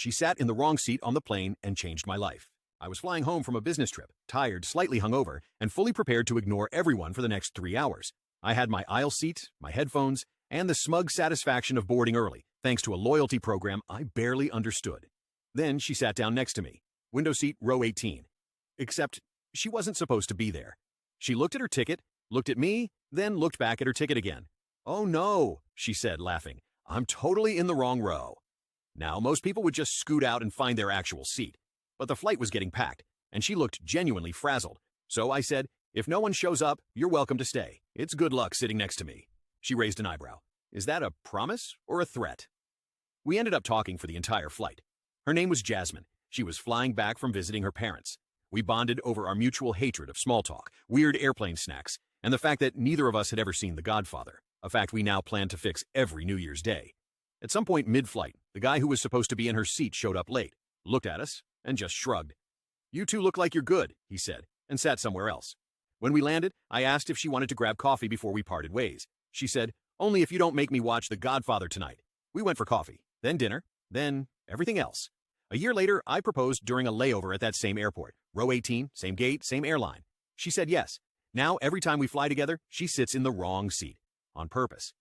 She sat in the wrong seat on the plane and changed my life. I was flying home from a business trip, tired, slightly hungover, and fully prepared to ignore everyone for the next 3 hours. I had my aisle seat, my headphones, and the smug satisfaction of boarding early, thanks to a loyalty program I barely understood. Then she sat down next to me, window seat, row 18. Except she wasn't supposed to be there. She looked at her ticket, looked at me, then looked back at her ticket again. "Oh no," she said, laughing. "I'm totally in the wrong row." Now, most people would just scoot out and find their actual seat. But the flight was getting packed, and she looked genuinely frazzled. So I said, "If no one shows up, you're welcome to stay. It's good luck sitting next to me." She raised an eyebrow. Is that a promise or a threat? We ended up talking for the entire flight. Her name was Jasmine. She was flying back from visiting her parents. We bonded over our mutual hatred of small talk, weird airplane snacks, and the fact that neither of us had ever seen The Godfather, a fact we now plan to fix every New Year's Day. At some point mid-flight, the guy who was supposed to be in her seat showed up late, looked at us, and just shrugged. "You two look like you're good," he said, and sat somewhere else. When we landed, I asked if she wanted to grab coffee before we parted ways. She said, "Only if you don't make me watch The Godfather tonight." We went for coffee, then dinner, then everything else. A year later, I proposed during a layover at that same airport, row 18, same gate, same airline. She said yes. Now, every time we fly together, she sits in the wrong seat, on purpose.